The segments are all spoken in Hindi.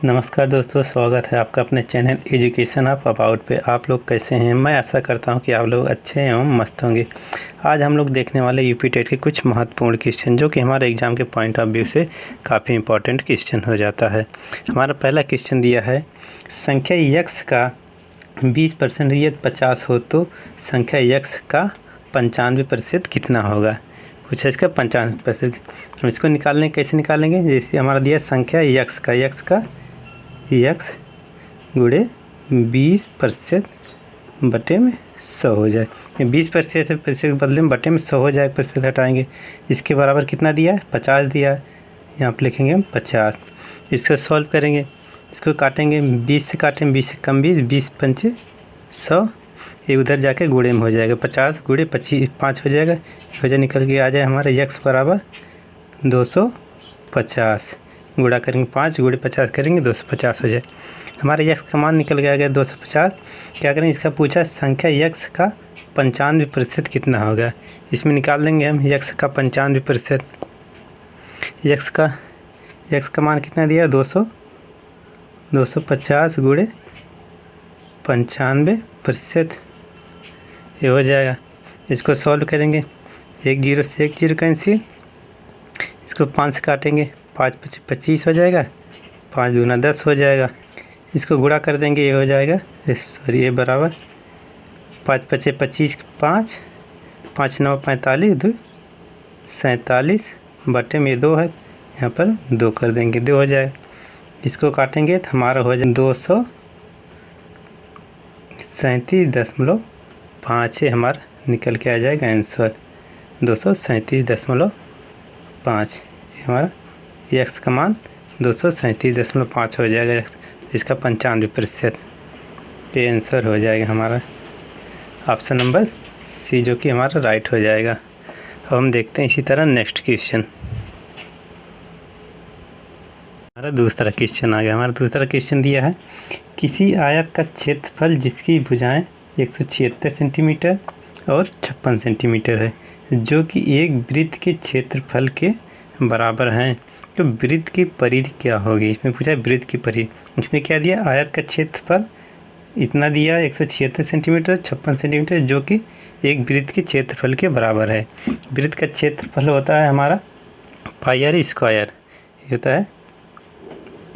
नमस्कार दोस्तों, स्वागत है आपका अपने चैनल एजुकेशन ऑफ अबाउट पे। आप लोग कैसे हैं? मैं आशा करता हूं कि आप लोग अच्छे एवं मस्त होंगे। आज हम लोग देखने वाले यूपी टेट के कुछ महत्वपूर्ण क्वेश्चन जो कि हमारे एग्ज़ाम के पॉइंट ऑफ व्यू से काफ़ी इंपॉर्टेंट क्वेश्चन हो जाता है। हमारा पहला क्वेश्चन दिया है, संख्या यक्स का 20% यदि 50 हो तो संख्या यक्स का 95% कितना होगा। कुछ है इसका 95%। हम इसको निकालने कैसे निकालेंगे? जैसे हमारा दिया संख्या यक्स का यक्स गुणे 20% बटे में 100 हो जाए। 20% के बदले में बटे में 100 हो जाए, प्रतिशत हटाएंगे। इसके बराबर कितना दिया है? 50 दिया है। यहाँ पर लिखेंगे हम 50। इसको सॉल्व करेंगे, इसको काटेंगे, 20 से काटेंगे, 20 से कम 20, 20 पंचे 100, ये उधर जाके गुणे में हो जाएगा। 50 गुणे 5 हो जाएगा, वजह निकल के आ जाए हमारा यक्स बराबर 250। गुणा करेंगे 5 गुणे 50 करेंगे 250 हो जाए। हमारे यक्स का मान निकल गया 250। क्या करें? इसका पूछा संख्या यक्स का 95% कितना होगा। इसमें निकाल देंगे हम यक्स का 95%। यक्स का मान कितना दिया? 250 गुणे 95%, ये हो जाएगा। इसको सॉल्व करेंगे, 1 0 से 1 0 कैंसिल, इसको 5 से काटेंगे, 5 5 25 हो जाएगा, 5 दूना 10 हो जाएगा। इसको गुणा कर देंगे, ये हो जाएगा, सॉरी ये बराबर 5 5 25, 5 5 9 45, 2 47 बटे में 2 है, यहाँ पर 2 कर देंगे, 2 हो जाएगा। इसको काटेंगे तो हमारा हो जाए 237.5 है, हमारा निकल के आ जाएगा आंसर 237.5। हमारा यक्स का मान 237.5 हो जाएगा। इसका 95% ये आंसर हो जाएगा हमारा ऑप्शन नंबर सी, जो कि हमारा राइट हो जाएगा। अब हम देखते हैं इसी तरह नेक्स्ट क्वेश्चन। हमारा दूसरा क्वेश्चन आ गया। हमारा दूसरा क्वेश्चन दिया है, किसी आयत का क्षेत्रफल जिसकी भुजाएं 176 सेंटीमीटर और 56 सेंटीमीटर है, जो कि एक वृत्त के क्षेत्रफल के बराबर हैं, तो वृत्त की परिधि क्या होगी। इसमें पूछा है वृत्त की परिधि। इसमें क्या दिया? आयत का क्षेत्रफल इतना दिया 176 सेंटीमीटर 56 सेंटीमीटर, जो कि एक वृत्त के क्षेत्रफल के बराबर है। वृत्त का क्षेत्रफल होता है हमारा पाई आर स्क्वायर, ये होता है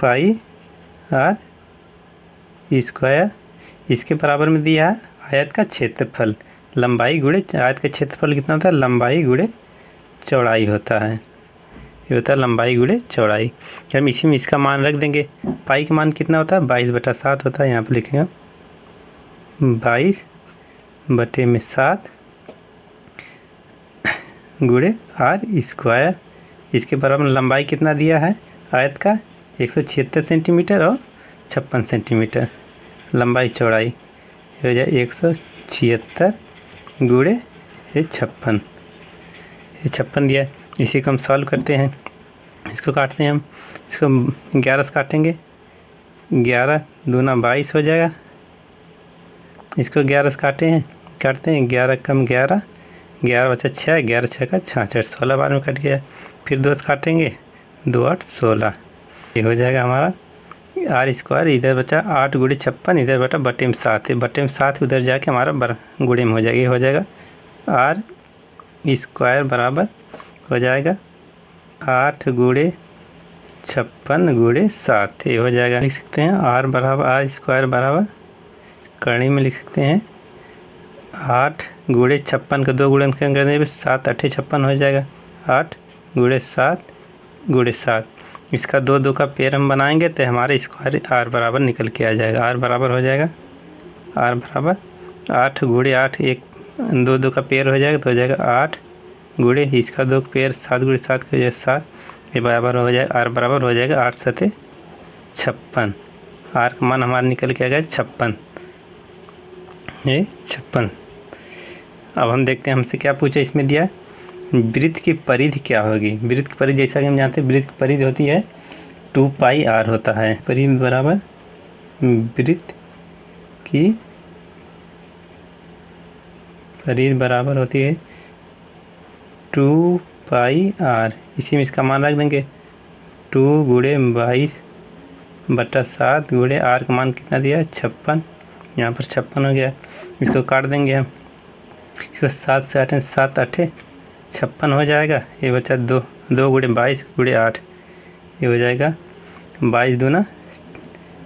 पाई आर स्क्वायर। इसके बराबर में दिया है आयत का क्षेत्रफल, लंबाई गुणे आयत का क्षेत्रफल कितना होता है? लंबाई गुणे चौड़ाई होता है, ये होता है लंबाई गुणे चौड़ाई। हम इसी में इसका मान रख देंगे। पाई का मान कितना होता है? 22/7 होता है। यहाँ पर लिखेंगे 22/7 गुणे आर स्क्वायर। इसके बराबर में लंबाई कितना दिया है आयत का? 176 सेंटीमीटर और 56 सेंटीमीटर लंबाई चौड़ाई, हो जाए 176 गुणे 56, ये 56 दिया है। इसी को हम सॉल्व करते हैं, इसको काटते हैं हम, इसको 11 से काटेंगे, 11 दूना 22 हो जाएगा। इसको 11 से काटते हैं, 11 कम 11, 11 बचा 6, 11 6 का 66, 16 बार में कट गया। फिर 2 से काटेंगे, 2 8 16, ये हो जाएगा हमारा आर स्क्वायर। इधर बचा 8 गुणे 56, इधर बटा बटे में 7 है, बटे में 7 उधर जाके हमारा गुणे में हो जाएगा, ये हो जाएगा आर स्क्वायर बराबर हो जाएगा 8 गुणे 56 गुणे 7, ये हो जाएगा। लिख सकते हैं आर स्क्वायर बराबर करनी में लिख सकते हैं 8 गुणे 56 का 2 गुणन करने में 7 8 56 हो जाएगा, 8 गुणे 7 गुणे 7। इसका 2 2 का पेयर हम बनाएंगे तो हमारे स्क्वायर आर बराबर निकल के आ जाएगा। आर बराबर हो जाएगा, आर बराबर 8 गुणे 8, एक 2 2 का पेयर हो जाएगा तो हो जाएगा 8 गुणे इसका 2 पेयर 7 गुणे 7 का हो जाएगा 7, ये बराबर हो जाएगा आर बराबर हो जाएगा 8 7 56। आर का मान हमारा निकल के आ गया 56, ये 56। अब हम देखते हैं हमसे क्या पूछा। इसमें दिया वृत्त की परिधि क्या होगी। वृत्त की परिधि जैसा कि हम जानते हैं वृत्त की परिधि होती है 2 पाई आर होता है। परिधि बराबर वृत्त की परिधि बराबर होती है 2 पाई आर। इसी में इसका मान रख देंगे 2 गुणे 22 बटा 7 गुणे आर का मान कितना दिया है 56, यहाँ पर 56 हो गया। इसको काट देंगे हम, इसको 7 से 8 7 8 56 हो जाएगा। ये बचा 2 गुणे 22 गुणे 8, ये हो जाएगा 22 दूना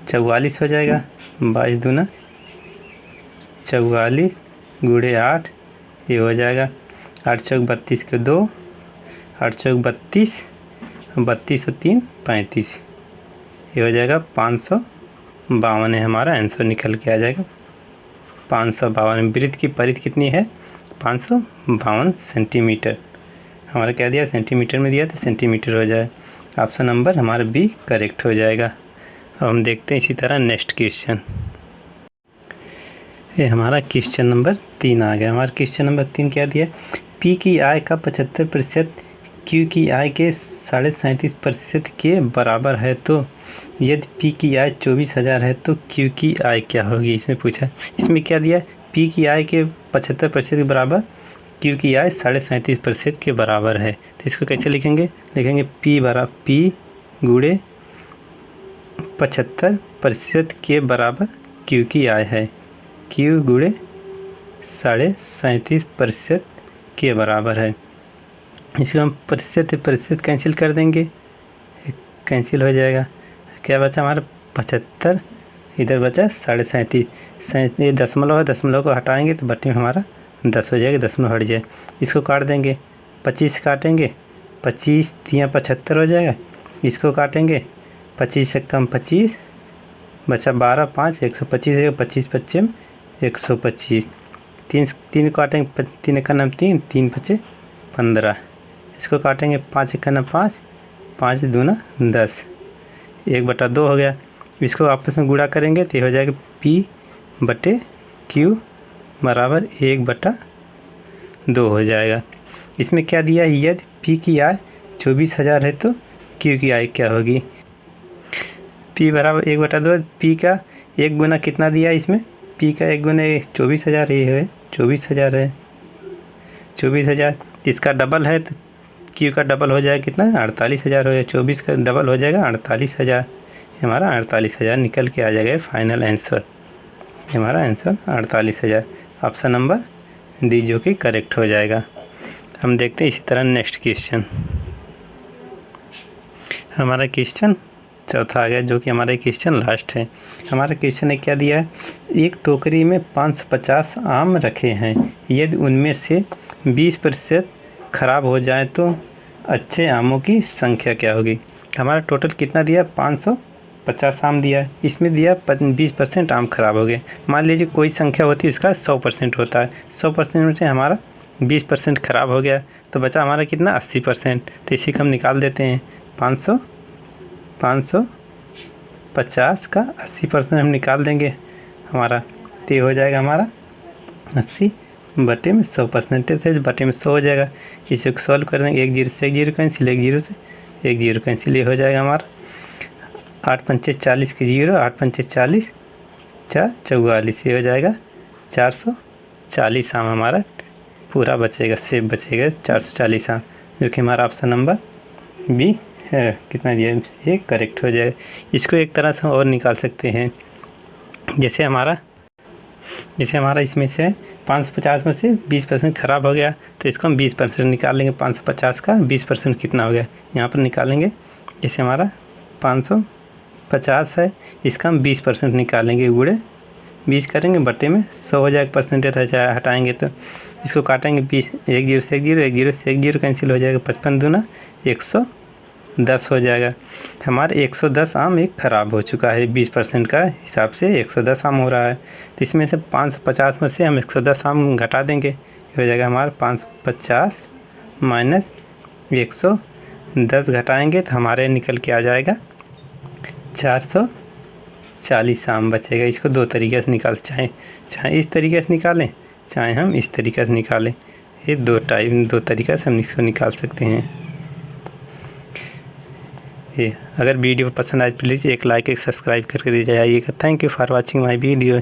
44 हो जाएगा। 22 दूना 44 गुणे 8, ये हो जाएगा 8 चौक 32 के 2, 8 चौक 32, 32 और 3 35, ये हो जाएगा 552 है हमारा आंसर निकल के आ जाएगा 552। वृत्त की परिधि कितनी है 552 सेंटीमीटर। हमारा क्या दिया सेंटीमीटर में दिया तो सेंटीमीटर हो जाए। ऑप्शन नंबर हमारा बी करेक्ट हो जाएगा। अब हम देखते हैं इसी तरह नेक्स्ट क्वेश्चन। ये हमारा क्वेश्चन नंबर 3 आ गया। हमारा क्वेश्चन नंबर 3 क्या दिया, पी की आय का 75% क्यू की आय के 37.5% के बराबर है, तो यदि पी की आय 24,000 है तो क्यू की आय क्या होगी, इसमें पूछा। इसमें क्या दिया, पी की आय के 75% के बराबर, क्यू की आय 37.5% के बराबर है। तो इसको कैसे लिखेंगे, लिखेंगे पी गुणे 75% के बराबर क्यू की आय है, क्यू गुणे 37.5% के बराबर है। इसको हम प्रतिशत कैंसिल कर देंगे, कैंसिल हो जाएगा। क्या बचा हमारा 75, इधर बचा 37.5, ये दशमलव है, दशमलव को हटाएंगे तो बटे में हमारा 10 हो जाएगा, दशमलव हट जाए। इसको काट देंगे, 25 काटेंगे, 25 3 75 हो जाएगा। इसको काटेंगे, 25 से कम 25 बचा 12 5 125 है, 25 25 125, 3 काटेंगे, 3 का नाम 3 3 बचे 15। इसको काटेंगे, 5 का नाम 5 5 दूना 10, 1/2 हो गया। इसको आपस में गुणा करेंगे तो ये हो जाएगा P बटे Q बराबर 1/2 हो जाएगा। इसमें क्या दिया है, यदि P की आय 24,000 है तो Q की आय क्या होगी। P बराबर 1/2, P का 1 गुना कितना दिया है इसमें, P का 1 गुना 24,000 ये है, 24,000 है, 24,000। इसका डबल है तो Q का डबल हो जाएगा कितना 48,000 हो जाएगा, 24 का डबल हो जाएगा 48,000, हमारा 48,000 निकल के आ जाएगा फाइनल आंसर। हमारा आंसर 48,000, ऑप्शन नंबर डी जो कि करेक्ट हो जाएगा। हम देखते हैं इसी तरह नेक्स्ट क्वेश्चन। हमारा क्वेश्चन चौथा आ गया, जो कि हमारा क्वेश्चन लास्ट है। हमारा क्वेश्चन ने क्या दिया है, एक टोकरी में 550 आम रखे हैं, यदि उनमें से 20% खराब हो जाए तो अच्छे आमों की संख्या क्या होगी। हमारा टोटल कितना दिया, 550 आम दिया है, इसमें दिया 20% आम खराब हो गए। मान लीजिए कोई संख्या होती है उसका 100% होता है, 100% में से हमारा 20% खराब हो गया तो बचा हमारा कितना 80%। तो इसी को हम निकाल देते हैं, 550 का 80% हम निकाल देंगे हमारा, तो ये हो जाएगा हमारा 80 बटे में 100, परसेंटेज बटे में 100 हो जाएगा। इसे सॉल्व कर देंगे, 1 0 से 1 0 कैंसिल, 1 0 से 1 0 कैंसिल, ये हो जाएगा हमारा 8 पंचे 40 के 0, 8 पंचे 40 4 44, ये हो जाएगा 440 आम हमारा पूरा बचेगा, सेब बचेगा 440 आम, जो कि हमारा ऑप्शन नंबर बी है। कितना दिया, ये करेक्ट हो जाएगा। इसको एक तरह से और निकाल सकते हैं, जैसे हमारा इसमें से 550 में से 20% ख़राब हो गया तो इसको हम 20% निकाल लेंगे। 550 का 20% कितना हो गया, यहाँ पर निकालेंगे। जैसे हमारा 550 है, इसका हम 20% निकालेंगे, गुणे 20 करेंगे, बटे में 100 हो जाएगा, परसेंटेज हटाएंगे तो इसको काटेंगे 20, 1 0 से 1 0, 1 0 से 1 0 कैंसिल हो जाएगा, 55 दूना 110 हो जाएगा। हमारे 110 आम एक ख़राब हो चुका है, 20% का हिसाब से 110 आम हो रहा है। तो इसमें से 550 में से हम 110 आम घटा देंगे, हो जाएगा हमारा 550 माइनस 110 घटाएंगे तो हमारे निकल के आ जाएगा 440 आम बचेगा। इसको 2 तरीके से चाहे इस तरीके से निकालें, चाहे हम इस तरीके से निकालें, ये 2 तरीक़ा से हम इसको निकाल सकते हैं। ये अगर वीडियो पसंद आए प्लीज़ एक लाइक एक सब्सक्राइब करके दीजिएगा। Thank you for watching my video.